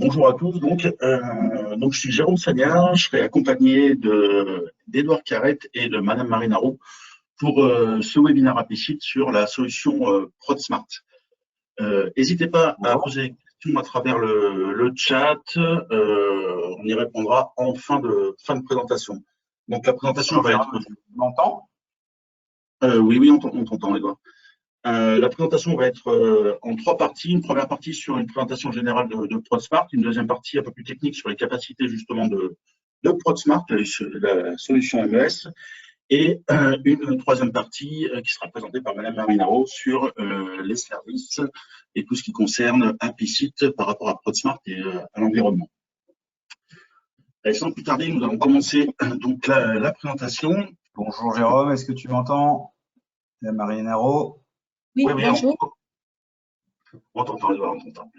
Bonjour à tous. Donc je suis Jérôme Sagnard, je serai accompagné d'Edouard Carrette et de Madame Marine Arro pour ce webinaire Apicit sur la solution ProdSmart. N'hésitez pas à poser des questions à travers le chat, on y répondra en fin de présentation. Donc la présentation va être… On m'entend ? Oui, on t'entend, Edouard. La présentation va être en trois parties. Une première partie sur une présentation générale de ProdSmart, une deuxième partie un peu plus technique sur les capacités justement de ProdSmart, la solution MES, et une troisième partie qui sera présentée par Madame Marine Arro sur les services et tout ce qui concerne Apicit par rapport à ProdSmart et à l'environnement. Sans plus tarder, nous allons commencer donc la présentation. Bonjour Jérôme, est-ce que tu m'entends? Madame Marine Arro. Oui, bonjour. On t'entend, Edouard, on t'entend.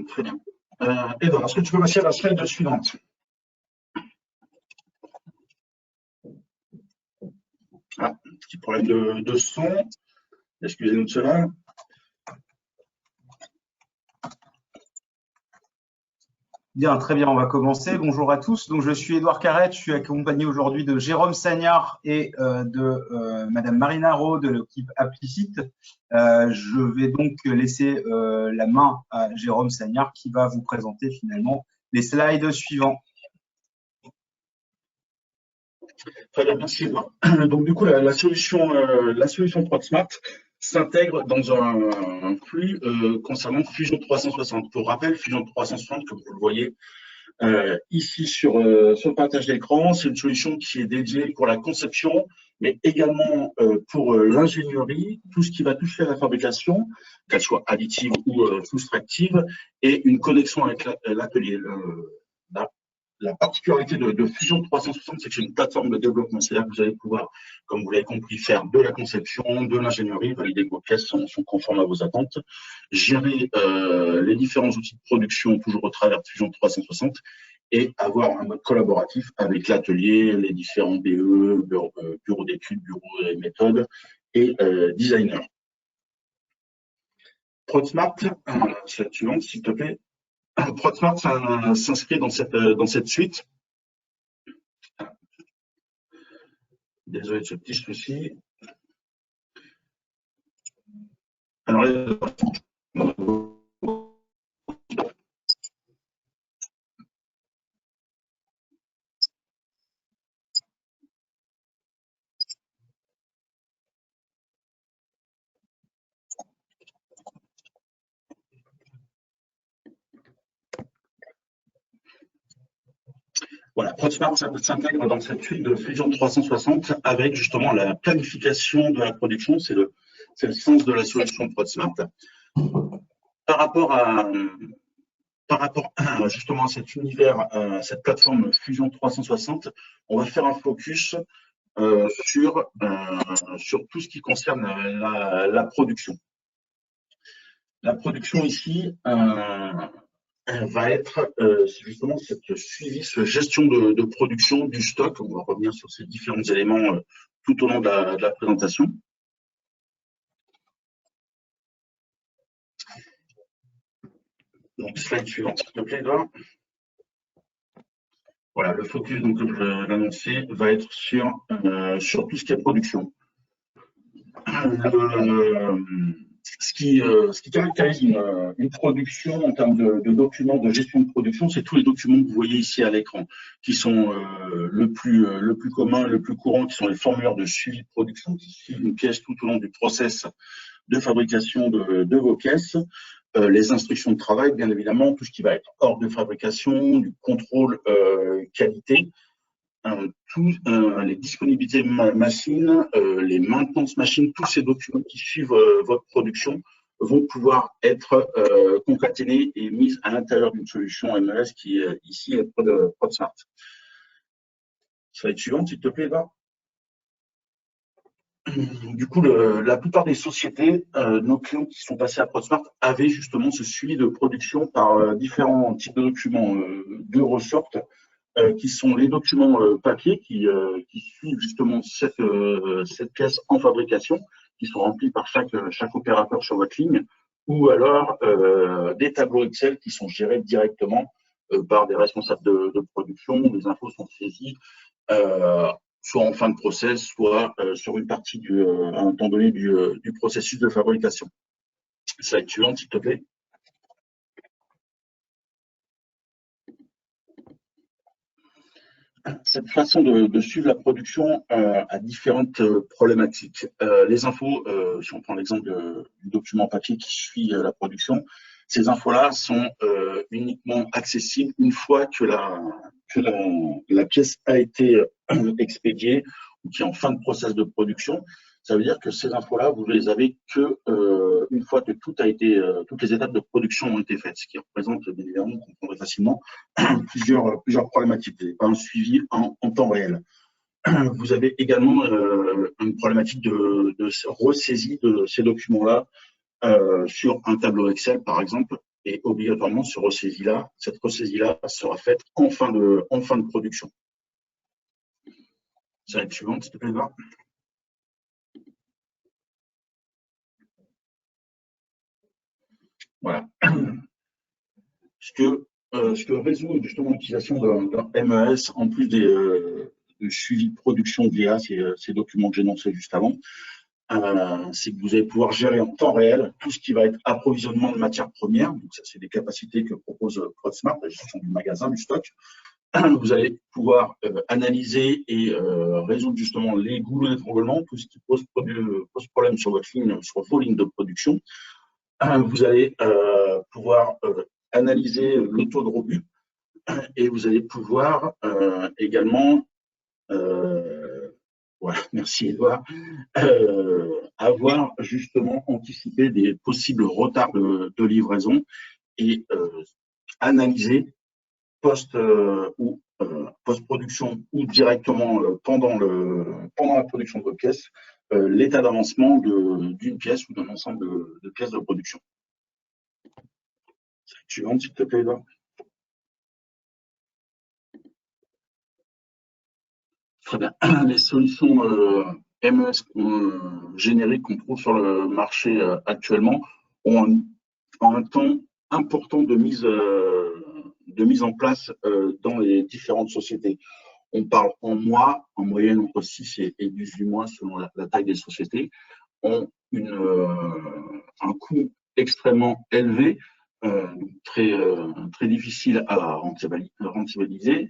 Très bien. Edouard, est-ce que tu peux passer à la slide suivante? Ah, petit problème de son. Excusez-nous de cela. Bien, très bien, on va commencer. Bonjour à tous. Donc, je suis Edouard Carrette, je suis accompagné aujourd'hui de Jérôme Sagnard et de Madame Marine Arro de l'équipe Apicit. Je vais donc laisser la main à Jérôme Sagnard qui va vous présenter finalement les slides suivants. Très bien, merci Edouard. Donc du coup, la solution ProdSmart s'intègre dans un flux concernant Fusion 360. Pour rappel, Fusion 360, comme vous le voyez ici sur le partage d'écran, c'est une solution qui est dédiée pour la conception, mais également pour l'ingénierie, tout ce qui va toucher à la fabrication, qu'elle soit additive ou soustractive, et une connexion avec l'atelier. La particularité de Fusion 360, c'est que c'est une plateforme de développement. C'est-à-dire que vous allez pouvoir, comme vous l'avez compris, faire de la conception, de l'ingénierie, valider que vos pièces sont conformes à vos attentes, gérer les différents outils de production toujours au travers de Fusion 360 et avoir un mode collaboratif avec l'atelier, les différents BE, bureaux d'études, bureaux et méthodes et designers. ProdSmart, slide suivante, s'il te plaît. ProdSmart s'inscrit dans cette suite. Désolé de ce petit souci. Alors, voilà, ProdSmart s'intègre dans cette suite de Fusion 360 avec justement la planification de la production. C'est le sens de la solution ProdSmart. Par rapport à justement cet univers, cette plateforme Fusion 360, on va faire un focus sur tout ce qui concerne la production. La production ici va être justement cette suivi, cette gestion de production du stock. On va revenir sur ces différents éléments tout au long de la présentation. Donc, slide suivante, s'il te plaît, Edouard. Voilà, le focus, donc, comme je l'annonçais, va être sur tout ce qui est production. Ce qui caractérise une production en termes de documents de gestion de production, c'est tous les documents que vous voyez ici à l'écran, qui sont le plus commun, le plus courant, qui sont les formulaires de suivi de production, qui suivent une pièce tout au long du process de fabrication de vos pièces, les instructions de travail, bien évidemment, tout ce qui va être hors de fabrication, du contrôle qualité, les disponibilités machines, les maintenances machines, tous ces documents qui suivent votre production vont pouvoir être concaténés et mis à l'intérieur d'une solution MES qui ici est ProdSmart. Slide suivante, s'il te plaît, Edouard. Du coup, la plupart des sociétés, nos clients qui sont passés à ProdSmart avaient justement ce suivi de production par différents types de documents de ressorts qui sont les documents papier qui suivent justement cette pièce en fabrication, qui sont remplis par chaque opérateur sur votre ligne, ou alors des tableaux Excel qui sont gérés directement par des responsables de production. Les infos sont saisies soit en fin de process, soit sur une partie à un temps donné du processus de fabrication. Slide suivante, s'il te plaît. Cette façon de suivre la production a différentes problématiques. Les infos, si on prend l'exemple du document papier qui suit la production, ces infos-là sont uniquement accessibles une fois que la pièce a été expédiée ou qui est en fin de process de production. Ça veut dire que ces infos-là, vous les avez que une fois que toutes les étapes de production ont été faites, ce qui représente, bien évidemment, on comprendrait facilement, plusieurs problématiques. Vous n'avez pas un suivi en temps réel. Vous avez également une problématique de ressaisie de ces documents-là sur un tableau Excel, par exemple, et obligatoirement, cette ressaisie-là sera faite en fin de production. Slide suivante, s'il te plaît, Edouard. Voilà. Ce que résout justement l'utilisation d'un MES, en plus du suivi de production via ces documents que j'ai énoncés juste avant, c'est que vous allez pouvoir gérer en temps réel tout ce qui va être approvisionnement de matières premières. Donc ça, c'est des capacités que propose ProdSmart, la gestion du magasin, du stock. Vous allez pouvoir analyser et résoudre justement les goulets d'étranglement, tout ce qui pose problème sur vos lignes de production. Vous allez pouvoir analyser le taux de rebut et vous allez pouvoir également, voilà, merci Edouard, avoir justement anticipé des possibles retards de livraison et analyser post-production ou directement pendant la production de votre pièce, l'état d'avancement d'une pièce ou d'un ensemble de pièces de production. Suivante, s'il te plaît, Edouard. Très bien. Les solutions MES génériques qu'on trouve sur le marché actuellement ont un temps important de mise en place dans les différentes sociétés. On parle en mois, en moyenne entre 6 et 18 mois selon la taille des sociétés, ont un coût extrêmement élevé, très difficile à rentabiliser.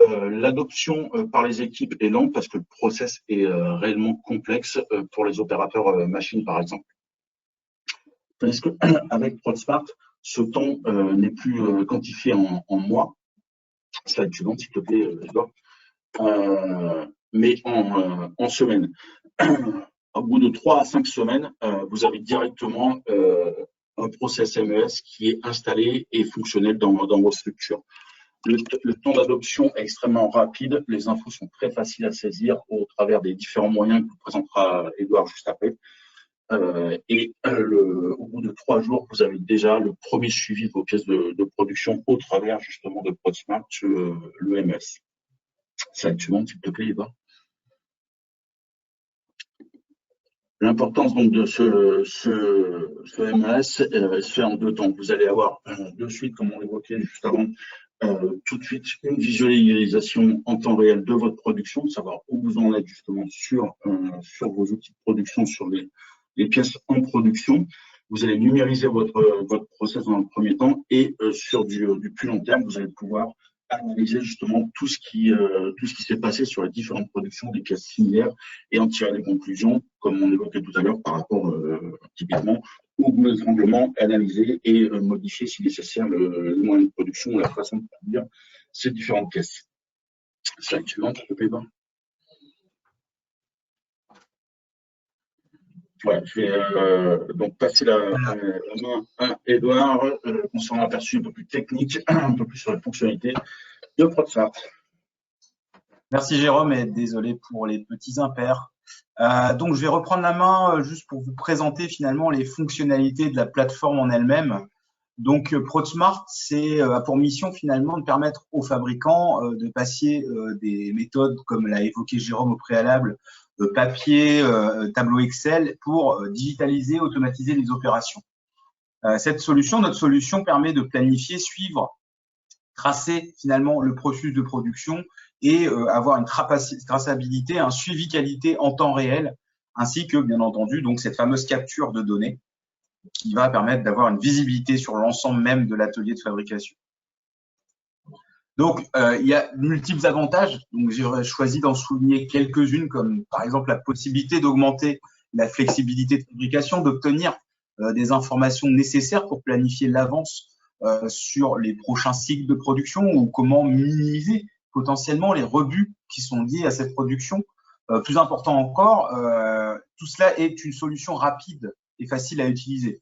L'adoption par les équipes est lente parce que le process est réellement complexe pour les opérateurs machines, par exemple. Tandis qu'avec ProdSmart, ce temps n'est plus quantifié en mois. Slide suivante, s'il te plaît, Edouard. Mais en semaines. Au bout de 3 à 5 semaines, vous avez directement un process MES qui est installé et fonctionnel dans vos structures. Le temps d'adoption est extrêmement rapide. Les infos sont très faciles à saisir au travers des différents moyens que vous présentera Edouard juste après. Au bout de 3 jours, vous avez déjà le premier suivi de vos pièces de production au travers justement de ProdSmart, le MES. Slide suivante, s'il te plaît, Edouard. L'importance donc de ce MES se fait en 2 temps. Vous allez avoir de suite, comme on l'évoquait juste avant, tout de suite une visualisation en temps réel de votre production, savoir où vous en êtes justement sur vos outils de production, sur les pièces en production. Vous allez numériser votre process dans le premier temps et sur du plus long terme, vous allez pouvoir analyser justement tout ce qui s'est passé sur les différentes productions des pièces similaires et en tirer des conclusions, comme on évoquait tout à l'heure, par rapport typiquement au goulot d'étranglement, analyser et modifier si nécessaire le moyen de production ou la façon de produire ces différentes pièces. Slide suivante, s'il te plaît. Voilà, je vais donc passer la main à Edouard concernant un aperçu un peu plus technique, un peu plus sur les fonctionnalités de ProdSmart. Merci Jérôme et désolé pour les petits impairs. Donc je vais reprendre la main juste pour vous présenter finalement les fonctionnalités de la plateforme en elle-même. Donc, Prodsmart, a pour mission finalement de permettre aux fabricants de passer des méthodes, comme l'a évoqué Jérôme au préalable, papier, tableau Excel, pour digitaliser, automatiser les opérations. Notre solution permet de planifier, suivre, tracer finalement le processus de production et avoir une traçabilité, un suivi qualité en temps réel, ainsi que, bien entendu, donc cette fameuse capture de données qui va permettre d'avoir une visibilité sur l'ensemble même de l'atelier de fabrication. Donc, il y a multiples avantages. Donc, j'ai choisi d'en souligner quelques-unes, comme par exemple la possibilité d'augmenter la flexibilité de fabrication, d'obtenir des informations nécessaires pour planifier l'avance sur les prochains cycles de production ou comment minimiser potentiellement les rebuts qui sont liés à cette production. Plus important encore, tout cela est une solution rapide et facile à utiliser.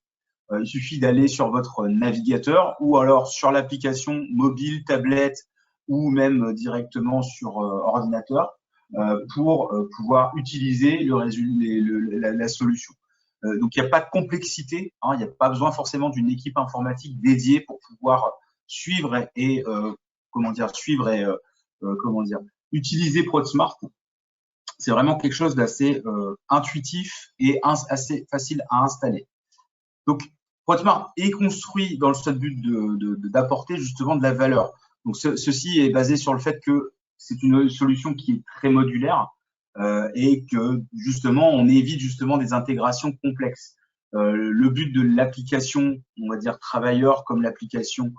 Il suffit d'aller sur votre navigateur ou alors sur l'application mobile, tablette ou même directement sur ordinateur pour pouvoir utiliser la solution. Donc, il n'y a pas de complexité, hein, il n'y a pas besoin forcément d'une équipe informatique dédiée pour pouvoir suivre et utiliser Prodsmart. C'est vraiment quelque chose d'assez intuitif et assez facile à installer. Donc, Prodsmart est construit dans le seul but d'apporter justement de la valeur. Donc, ceci est basé sur le fait que c'est une solution qui est très modulaire et que justement, on évite justement des intégrations complexes. Le but de l'application, on va dire travailleur, comme l'application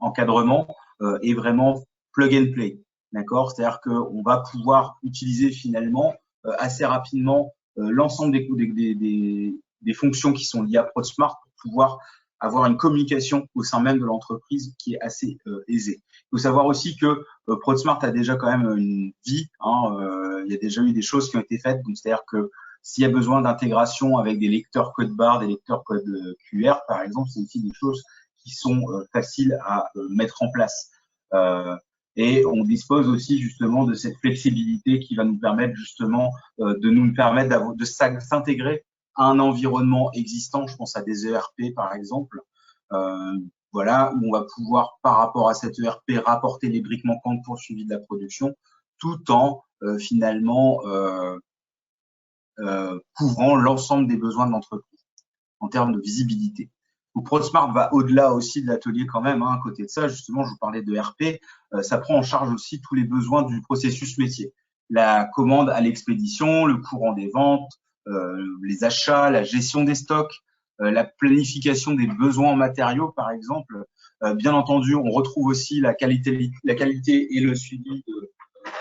encadrement, est vraiment plug and play. D'accord? C'est-à-dire qu'on va pouvoir utiliser finalement assez rapidement l'ensemble des fonctions qui sont liées à Prodsmart pour pouvoir avoir une communication au sein même de l'entreprise qui est assez aisée. Il faut savoir aussi que Prodsmart a déjà quand même une vie. Il y a déjà eu des choses qui ont été faites. C'est-à-dire que s'il y a besoin d'intégration avec des lecteurs code barre, des lecteurs code QR, par exemple, c'est aussi des choses qui sont faciles à mettre en place. Et on dispose aussi justement de cette flexibilité qui va nous permettre justement de s'intégrer à un environnement existant. Je pense à des ERP par exemple, voilà, où on va pouvoir par rapport à cet ERP rapporter les briques manquantes pour le suivi de la production, tout en finalement couvrant l'ensemble des besoins de l'entreprise en termes de visibilité. Donc, Prodsmart va au-delà aussi de l'atelier quand même. À côté de ça, justement, je vous parlais de ERP, ça prend en charge aussi tous les besoins du processus métier. La commande à l'expédition, le courant des ventes, les achats, la gestion des stocks, la planification des besoins en matériaux, par exemple. Bien entendu, on retrouve aussi la qualité et le suivi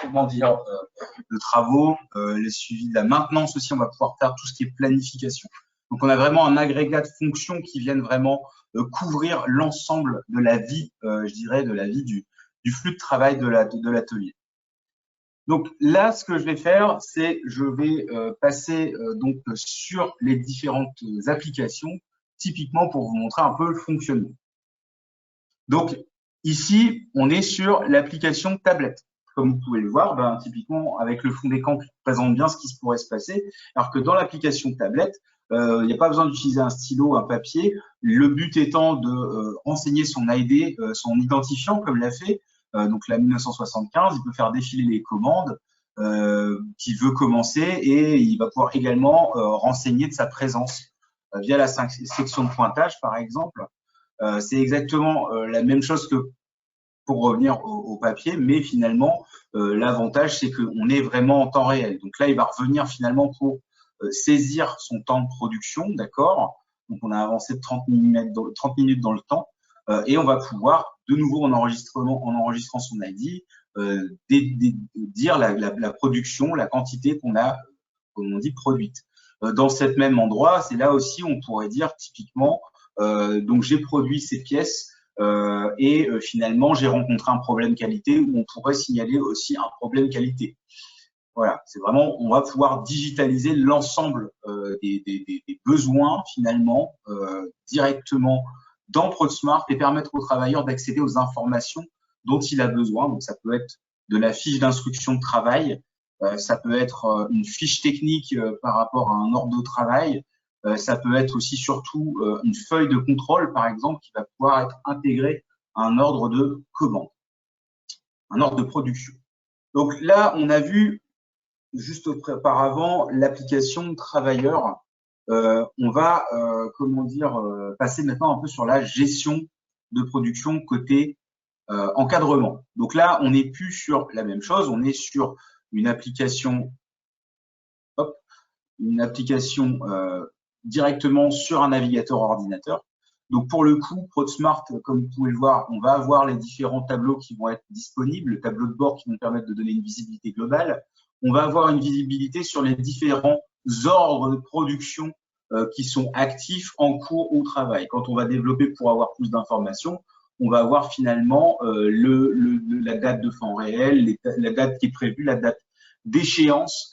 de travaux, le suivi de la maintenance aussi. On va pouvoir faire tout ce qui est planification. Donc, on a vraiment un agrégat de fonctions qui viennent vraiment couvrir l'ensemble de la vie, je dirais, de la vie du flux de travail de l'atelier. Donc là, ce que je vais faire, c'est je vais passer donc sur les différentes applications, typiquement pour vous montrer un peu le fonctionnement. Donc ici, on est sur l'application tablette. Comme vous pouvez le voir, typiquement avec le fond d'écran qui présente bien ce qui se pourrait se passer, alors que dans l'application tablette, il n'y a pas besoin d'utiliser un stylo, un papier. Le but étant de renseigner son ID, son identifiant, comme l'a fait donc la 1975. Il peut faire défiler les commandes qu'il veut commencer et il va pouvoir également renseigner de sa présence via la section de pointage, par exemple. C'est exactement la même chose que pour revenir au papier, mais finalement, l'avantage, c'est qu'on est vraiment en temps réel. Donc là, il va revenir finalement pour saisir son temps de production, d'accord? Donc, on a avancé de 30 minutes dans le temps et on va pouvoir, de nouveau en enregistrant son ID, dire la production, la quantité qu'on a, comme on dit, produite. Dans cet même endroit, c'est là aussi, on pourrait dire typiquement, donc j'ai produit ces pièces et finalement, j'ai rencontré un problème qualité où on pourrait signaler aussi un problème qualité. Voilà, c'est vraiment, on va pouvoir digitaliser l'ensemble des besoins finalement directement dans Prodsmart et permettre au travailleur d'accéder aux informations dont il a besoin. Donc, ça peut être de la fiche d'instruction de travail, ça peut être une fiche technique par rapport à un ordre de travail, Ça peut être aussi surtout une feuille de contrôle, par exemple, qui va pouvoir être intégrée à un ordre de commande, un ordre de production. Donc là, on a vu juste auparavant l'application travailleur. On va, passer maintenant un peu sur la gestion de production côté encadrement. Donc là, on n'est plus sur la même chose, on est sur une application, directement sur un navigateur ordinateur. Donc pour le coup, ProdSmart, comme vous pouvez le voir, on va avoir les différents tableaux qui vont être disponibles, le tableau de bord qui vont permettre de donner une visibilité globale. On va avoir une visibilité sur les différents ordres de production qui sont actifs, en cours ou au travail. Quand on va développer pour avoir plus d'informations, on va avoir finalement la date de fin réel, la date qui est prévue, la date d'échéance,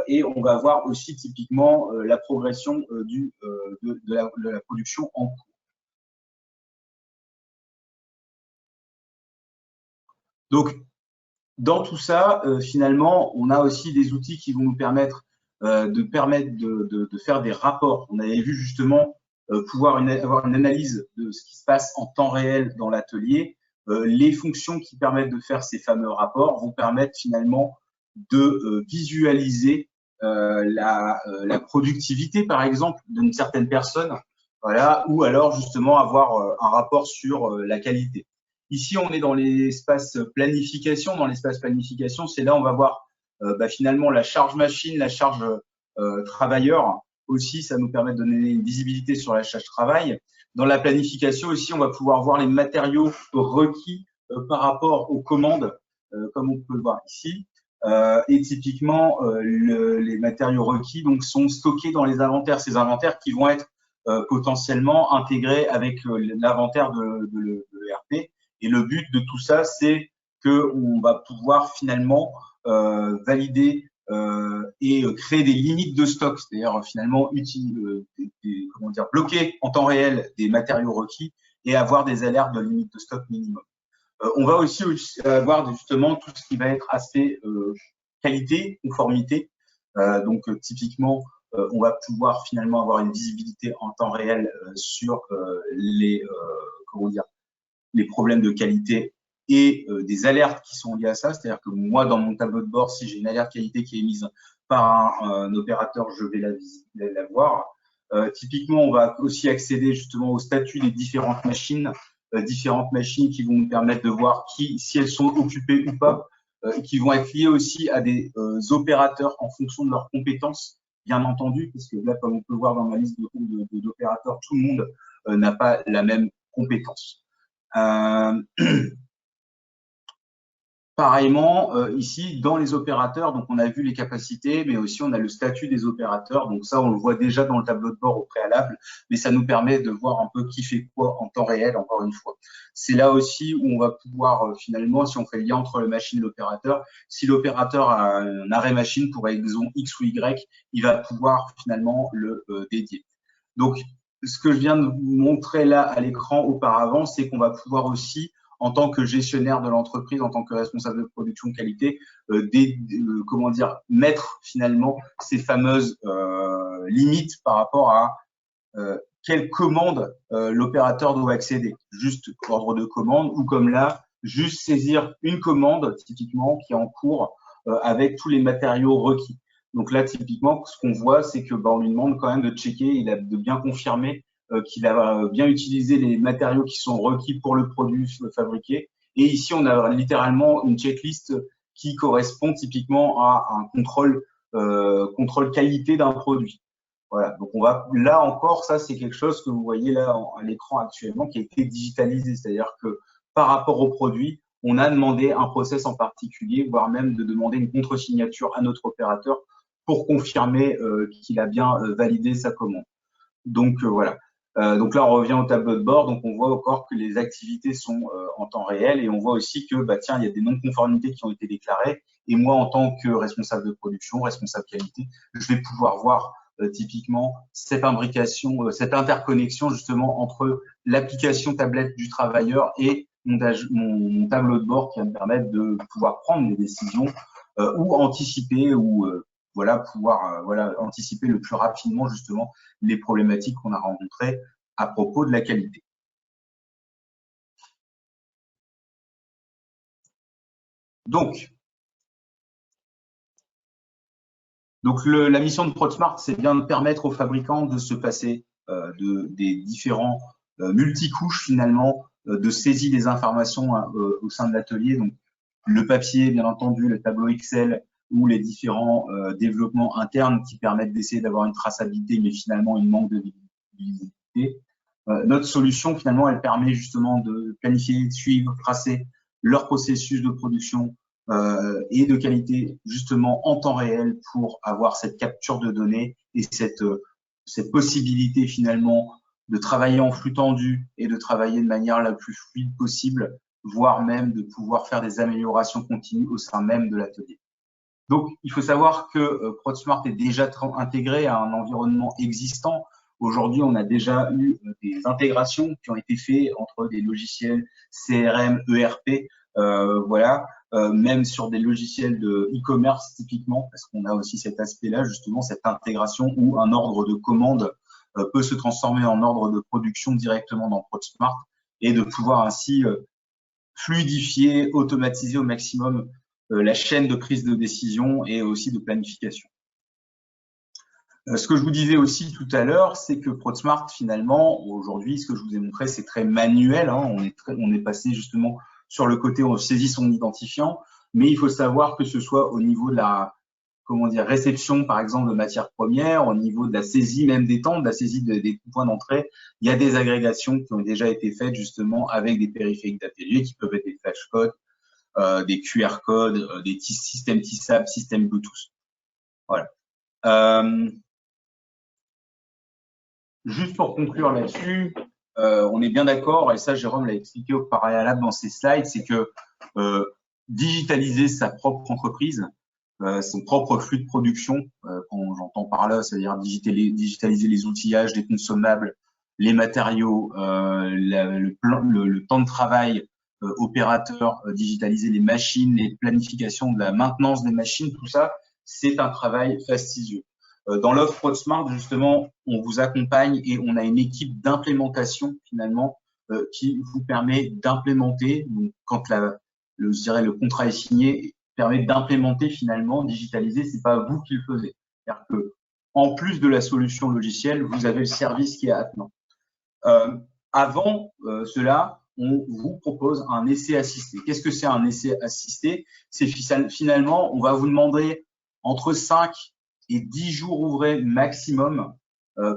et on va voir aussi typiquement la progression de la production en cours. Donc, dans tout ça, finalement, on a aussi des outils qui vont nous permettre de faire des rapports. On avait vu justement pouvoir avoir une analyse de ce qui se passe en temps réel dans l'atelier. Les fonctions qui permettent de faire ces fameux rapports vont permettre finalement de visualiser la productivité, par exemple, d'une certaine personne, voilà, ou alors justement avoir un rapport sur la qualité. Ici, on est dans l'espace planification. Dans l'espace planification, c'est là où on va voir finalement la charge machine, la charge travailleur. Aussi, ça nous permet de donner une visibilité sur la charge travail. Dans la planification aussi, on va pouvoir voir les matériaux requis par rapport aux commandes, comme on peut le voir ici. Et typiquement, les matériaux requis donc, sont stockés dans les inventaires. Ces inventaires qui vont être potentiellement intégrés avec l'inventaire de l'ERP. Et le but de tout ça, c'est qu'on va pouvoir finalement valider et créer des limites de stock, c'est-à-dire finalement bloquer en temps réel des matériaux requis et avoir des alertes de limite de stock minimum. On va aussi avoir justement tout ce qui va être aspect qualité, conformité. Donc typiquement, on va pouvoir finalement avoir une visibilité en temps réel sur les problèmes de qualité et des alertes qui sont liées à ça. C'est-à-dire que moi, dans mon tableau de bord, si j'ai une alerte qualité qui est émise par un opérateur, je vais la voir. Typiquement, on va aussi accéder justement au statut des différentes machines qui vont nous permettre de voir si elles sont occupées ou pas, qui vont être liées aussi à des opérateurs en fonction de leurs compétences, bien entendu, parce que là, comme on peut voir dans ma liste d'opérateurs, tout le monde n'a pas la même compétence. Pareillement, ici, dans les opérateurs, donc on a vu les capacités, mais aussi on a le statut des opérateurs. Donc ça, on le voit déjà dans le tableau de bord au préalable, mais ça nous permet de voir un peu qui fait quoi en temps réel, encore une fois. C'est là aussi où on va pouvoir, finalement, si on fait le lien entre la machine et l'opérateur, si l'opérateur a un arrêt machine pour raison X ou Y, il va pouvoir finalement le dédier. Donc, ce que je viens de vous montrer là à l'écran auparavant, c'est qu'on va pouvoir aussi, en tant que gestionnaire de l'entreprise, en tant que responsable de production qualité, mettre finalement ces fameuses limites par rapport à quelle commande l'opérateur doit accéder. Juste ordre de commande ou comme là, juste saisir une commande typiquement qui est en cours avec tous les matériaux requis. Donc là, typiquement, ce qu'on voit, c'est que on lui demande quand même de checker, de bien confirmer qu'il a bien utilisé les matériaux qui sont requis pour le produit fabriqué. Et ici, on a littéralement une checklist qui correspond typiquement à un contrôle qualité d'un produit. Voilà. Donc on va là encore, ça c'est quelque chose que vous voyez là à l'écran actuellement qui a été digitalisé, c'est-à-dire que par rapport au produit, on a demandé un process en particulier, voire même de demander une contre-signature à notre opérateur pour confirmer qu'il a bien validé sa commande. Donc voilà. Donc là, on revient au tableau de bord. Donc on voit encore que les activités sont en temps réel et on voit aussi que il y a des non-conformités qui ont été déclarées. Et moi, en tant que responsable de production, responsable qualité, je vais pouvoir voir typiquement cette imbrication, cette interconnexion justement entre l'application tablette du travailleur et mon tableau de bord qui va me permettre de pouvoir prendre des décisions ou anticiper ou voilà, pouvoir anticiper le plus rapidement justement les problématiques qu'on a rencontrées à propos de la qualité. Donc la mission de Prodsmart, c'est bien de permettre aux fabricants de se passer des différents multicouches finalement de saisie des informations au sein de l'atelier. Donc le papier, bien entendu, le tableau Excel ou les différents développements internes qui permettent d'essayer d'avoir une traçabilité, mais finalement il manque de visibilité. Notre solution, finalement, elle permet justement de planifier, suivre, tracer leur processus de production et de qualité justement en temps réel pour avoir cette capture de données et cette possibilité finalement de travailler en flux tendu et de travailler de manière la plus fluide possible, voire même de pouvoir faire des améliorations continues au sein même de l'atelier. Donc, il faut savoir que Prodsmart est déjà intégré à un environnement existant. Aujourd'hui, on a déjà eu des intégrations qui ont été faites entre des logiciels CRM, ERP, voilà, même sur des logiciels de e-commerce typiquement, parce qu'on a aussi cet aspect-là, justement, cette intégration où un ordre de commande peut se transformer en ordre de production directement dans Prodsmart et de pouvoir ainsi fluidifier, automatiser au maximum la chaîne de prise de décision et aussi de planification. Ce que je vous disais aussi tout à l'heure, c'est que Prodsmart, finalement, aujourd'hui, ce que je vous ai montré, c'est très manuel. Hein, on est passé justement sur le côté, on saisit son identifiant, mais il faut savoir que ce soit au niveau de la réception, par exemple, de matières premières, au niveau de la saisie même des temps, de la saisie des points d'entrée, il y a des agrégations qui ont déjà été faites justement avec des périphériques d'atelier qui peuvent être des flashcodes, des QR codes, des systèmes TISAP, systèmes Bluetooth. Voilà. Juste pour conclure là-dessus, on est bien d'accord, et ça Jérôme l'a expliqué au préalable dans ses slides, c'est que digitaliser sa propre entreprise, son propre flux de production, quand j'entends par là, c'est-à-dire digitaliser les outillages, les consommables, les matériaux, le temps de travail opérateur, digitaliser les machines, les planifications de la maintenance des machines, tout ça, c'est un travail fastidieux. Dans l'offre Prodsmart, justement, on vous accompagne et on a une équipe d'implémentation finalement qui vous permet d'implémenter. Quand je dirais le contrat est signé, permet d'implémenter finalement, digitaliser. C'est pas vous qui le faisiez. C'est-à-dire que en plus de la solution logicielle, vous avez le service qui est attenant. Avant cela, on vous propose un essai assisté. Qu'est-ce que c'est un essai assisté? C'est finalement, on va vous demander entre 5 et 10 jours ouvrés maximum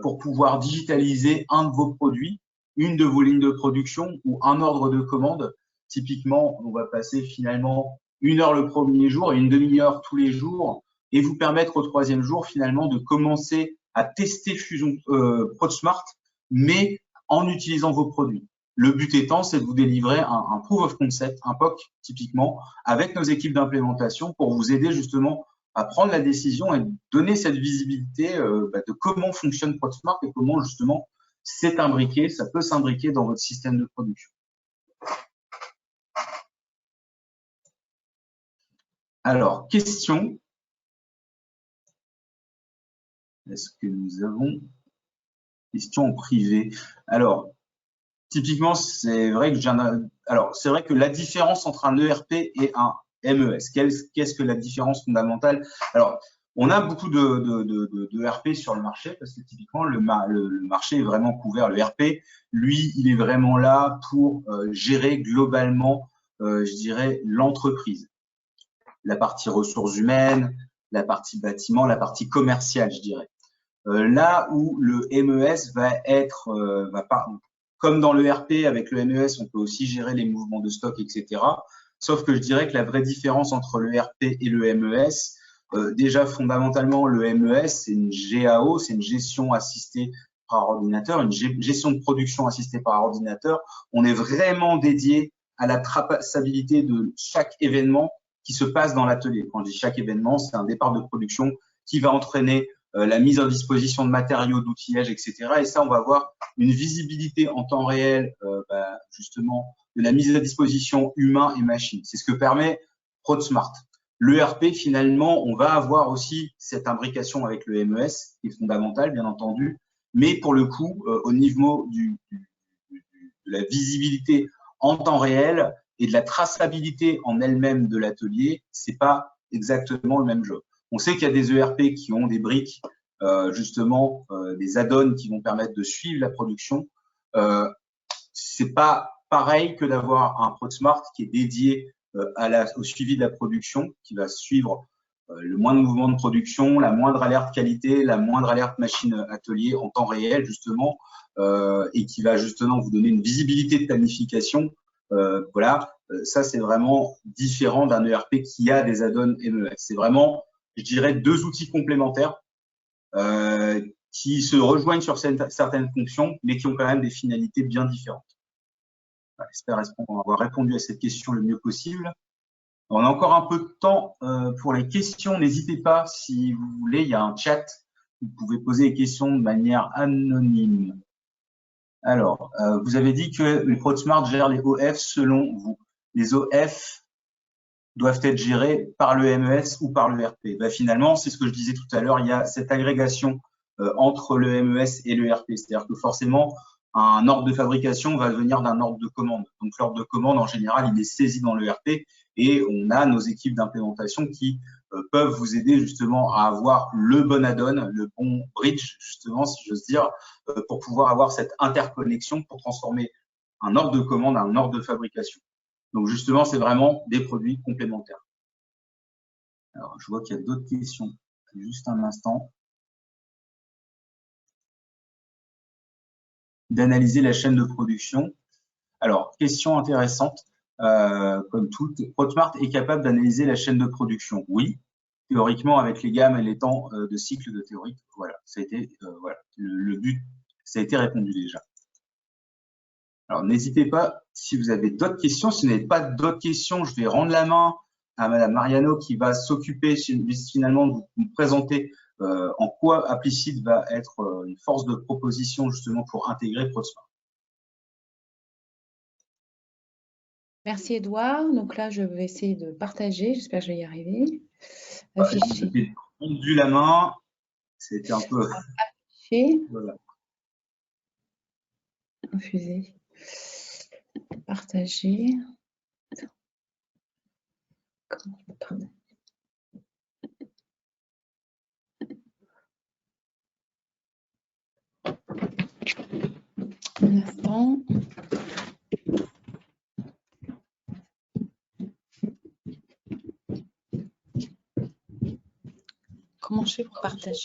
pour pouvoir digitaliser un de vos produits, une de vos lignes de production ou un ordre de commande. Typiquement, on va passer finalement 1 heure le premier jour et une demi-heure tous les jours et vous permettre au 3e jour finalement de commencer à tester Prodsmart, mais en utilisant vos produits. Le but étant, c'est de vous délivrer un proof of concept, un POC typiquement, avec nos équipes d'implémentation pour vous aider justement à prendre la décision et donner cette visibilité de comment fonctionne Prodsmart et comment justement c'est imbriqué, ça peut s'imbriquer dans votre système de production. Alors, question. Est-ce que nous avons question en privé? Alors, typiquement, c'est vrai que la différence entre un ERP et un MES, qu'est-ce que la différence fondamentale? Alors, on a beaucoup de ERP sur le marché parce que typiquement, le marché est vraiment couvert. Le ERP, lui, il est vraiment là pour gérer globalement, je dirais, l'entreprise. La partie ressources humaines, la partie bâtiment, la partie commerciale, je dirais. Là où le MES va être, comme dans le RP, avec le MES, on peut aussi gérer les mouvements de stock, etc. Sauf que je dirais que la vraie différence entre le RP et le MES, déjà fondamentalement, le MES, c'est une GAO, c'est une gestion assistée par ordinateur, une gestion de production assistée par ordinateur. On est vraiment dédié à la traçabilité de chaque événement qui se passe dans l'atelier. Quand je dis chaque événement, c'est un départ de production qui va entraîner la mise en disposition de matériaux, d'outillage, etc. Et ça, on va avoir une visibilité en temps réel, justement, de la mise à disposition humain et machine. C'est ce que permet Prodsmart. L'ERP, finalement, on va avoir aussi cette imbrication avec le MES, qui est fondamentale, bien entendu, mais pour le coup, au niveau de la visibilité en temps réel et de la traçabilité en elle-même de l'atelier, c'est pas exactement le même jeu. On sait qu'il y a des ERP qui ont des briques, justement, des add-ons qui vont permettre de suivre la production. C'est pas pareil que d'avoir un ProdSmart qui est dédié au suivi de la production, qui va suivre le moindre mouvement de production, la moindre alerte qualité, la moindre alerte machine atelier en temps réel, justement, et qui va justement vous donner une visibilité de planification. Voilà, ça c'est vraiment différent d'un ERP qui a des add-ons MES. C'est vraiment, je dirais, deux outils complémentaires qui se rejoignent sur certaines fonctions, mais qui ont quand même des finalités bien différentes. J'espère avoir répondu à cette question le mieux possible. On a encore un peu de temps pour les questions. N'hésitez pas, si vous voulez, il y a un chat. Vous pouvez poser les questions de manière anonyme. Alors, vous avez dit que les ProdSmart gèrent les OF selon vous. Les OF doivent être gérés par le MES ou par l'ERP. Ben, finalement, c'est ce que je disais tout à l'heure, il y a cette agrégation entre le MES et l'ERP. C'est-à-dire que forcément, un ordre de fabrication va venir d'un ordre de commande. Donc, l'ordre de commande, en général, il est saisi dans l'ERP et on a nos équipes d'implémentation qui peuvent vous aider justement à avoir le bon add-on, le bon bridge, justement, si j'ose dire, pour pouvoir avoir cette interconnexion pour transformer un ordre de commande en un ordre de fabrication. Donc, justement, c'est vraiment des produits complémentaires. Alors, je vois qu'il y a d'autres questions. Juste un instant. D'analyser la chaîne de production. Alors, question intéressante. Comme toute, ProdSmart est capable d'analyser la chaîne de production. Oui, théoriquement, avec les gammes et les temps de cycle de théorique. Voilà, ça a été, voilà, le but, ça a été répondu déjà. Alors, n'hésitez pas, si vous avez d'autres questions. Si vous n'avez pas d'autres questions, je vais rendre la main à Madame Mariano qui va s'occuper finalement de vous présenter en quoi Applicit va être une force de proposition justement pour intégrer ProdSmart. Merci Edouard. Donc là, je vais essayer de partager. J'espère que je vais y arriver. Afficher. J'ai rendu la main. C'était un peu. Afficher. Voilà. Refuser. Partager. Pardon. Un instant. Comment je fais pour partager?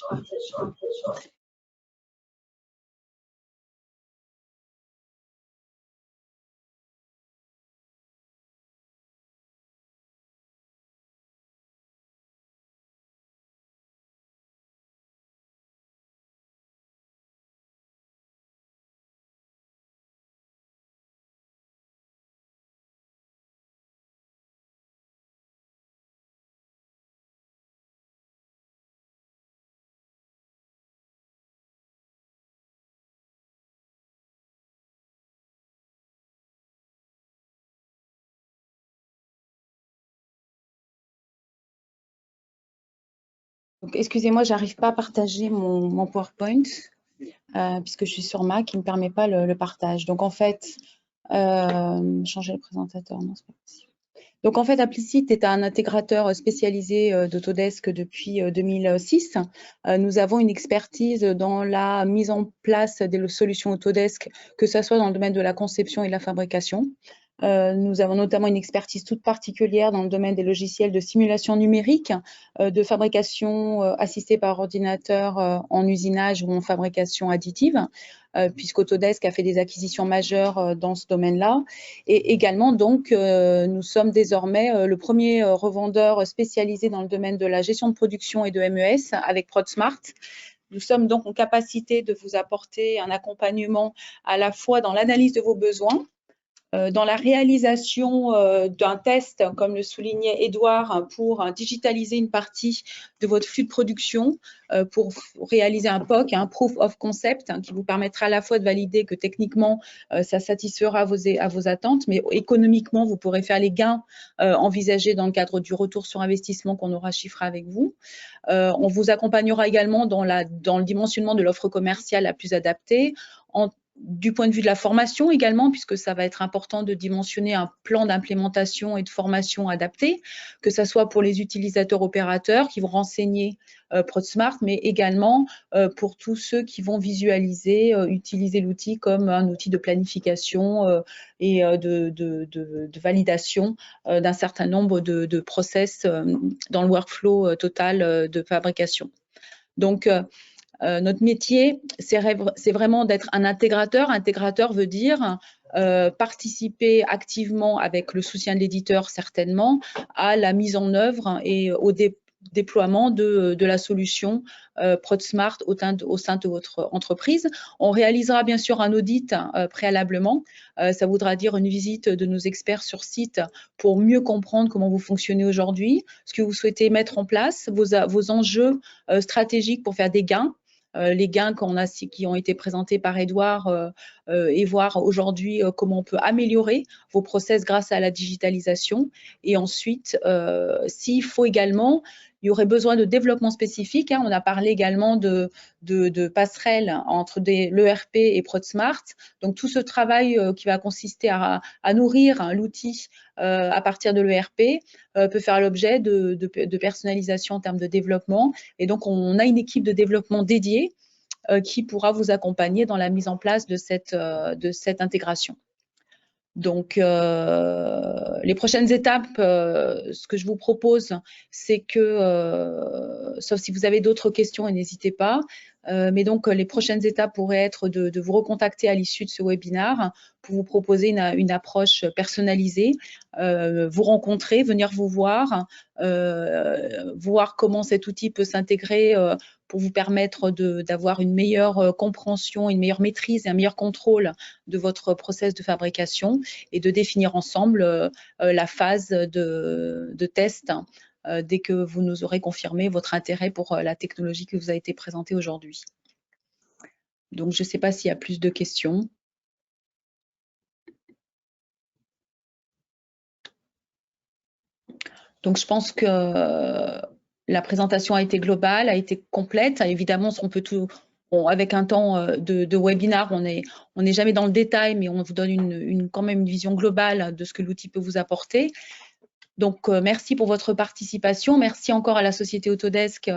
Excusez-moi, j'arrive pas à partager mon PowerPoint puisque je suis sur Mac, qui ne me permet pas le partage. Donc en fait, changer le présentateur, non, c'est pas possible. Donc en fait, Applicit est un intégrateur spécialisé d'Autodesk depuis 2006. Nous avons une expertise dans la mise en place des solutions Autodesk, que ce soit dans le domaine de la conception et de la fabrication. Nous avons notamment une expertise toute particulière dans le domaine des logiciels de simulation numérique, de fabrication assistée par ordinateur en usinage ou en fabrication additive, puisqu'Autodesk a fait des acquisitions majeures dans ce domaine-là. Et également, donc, nous sommes désormais le premier revendeur spécialisé dans le domaine de la gestion de production et de MES avec ProdSmart. Nous sommes donc en capacité de vous apporter un accompagnement à la fois dans l'analyse de vos besoins, dans la réalisation d'un test, comme le soulignait Edouard, pour digitaliser une partie de votre flux de production, pour réaliser un POC, un Proof of Concept, qui vous permettra à la fois de valider que techniquement, ça satisfera à vos attentes, mais économiquement, vous pourrez faire les gains envisagés dans le cadre du retour sur investissement qu'on aura chiffré avec vous. On vous accompagnera également dans le dimensionnement de l'offre commerciale la plus adaptée, du point de vue de la formation également, puisque ça va être important de dimensionner un plan d'implémentation et de formation adapté, que ce soit pour les utilisateurs opérateurs qui vont renseigner ProdSmart, mais également pour tous ceux qui vont visualiser, utiliser l'outil comme un outil de planification et de validation d'un certain nombre de process dans le workflow total de fabrication. Donc, notre métier, c'est vraiment d'être un intégrateur. Intégrateur veut dire participer activement, avec le soutien de l'éditeur certainement, à la mise en œuvre et au déploiement de la solution ProdSmart au sein de votre entreprise. On réalisera bien sûr un audit préalablement. Ça voudra dire une visite de nos experts sur site pour mieux comprendre comment vous fonctionnez aujourd'hui, ce que vous souhaitez mettre en place, vos enjeux stratégiques pour faire des gains. Les gains qui ont été présentés par Edouard et voir aujourd'hui comment on peut améliorer vos process grâce à la digitalisation. Et ensuite, s'il faut également, il y aurait besoin de développement spécifique. On a parlé également de passerelles entre l'ERP et ProdSmart. Donc, tout ce travail qui va consister à nourrir l'outil à partir de l'ERP peut faire l'objet de personnalisation en termes de développement. Et donc, on a une équipe de développement dédiée qui pourra vous accompagner dans la mise en place de cette intégration. Donc, les prochaines étapes, ce que je vous propose, c'est que, sauf si vous avez d'autres questions, n'hésitez pas, mais donc les prochaines étapes pourraient être de vous recontacter à l'issue de ce webinaire pour vous proposer une approche personnalisée, vous rencontrer, venir vous voir, voir comment cet outil peut s'intégrer pour vous permettre d'avoir une meilleure compréhension, une meilleure maîtrise et un meilleur contrôle de votre process de fabrication et de définir ensemble la phase de test dès que vous nous aurez confirmé votre intérêt pour la technologie qui vous a été présentée aujourd'hui. Donc, je ne sais pas s'il y a plus de questions. Donc, je pense que la présentation a été globale, a été complète. Évidemment, on peut tout, avec un temps de webinaire, on n'est jamais dans le détail, mais on vous donne quand même une vision globale de ce que l'outil peut vous apporter. Donc, merci pour votre participation. Merci encore à la société Autodesk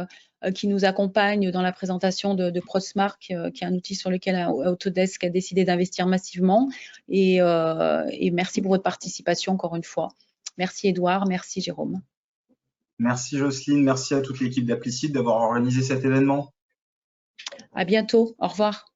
qui nous accompagne dans la présentation de ProdSmart, qui est un outil sur lequel Autodesk a décidé d'investir massivement. Et merci pour votre participation encore une fois. Merci Edouard, merci Jérôme. Merci Jocelyne, merci à toute l'équipe d'Applicit d'avoir organisé cet événement. À bientôt, au revoir.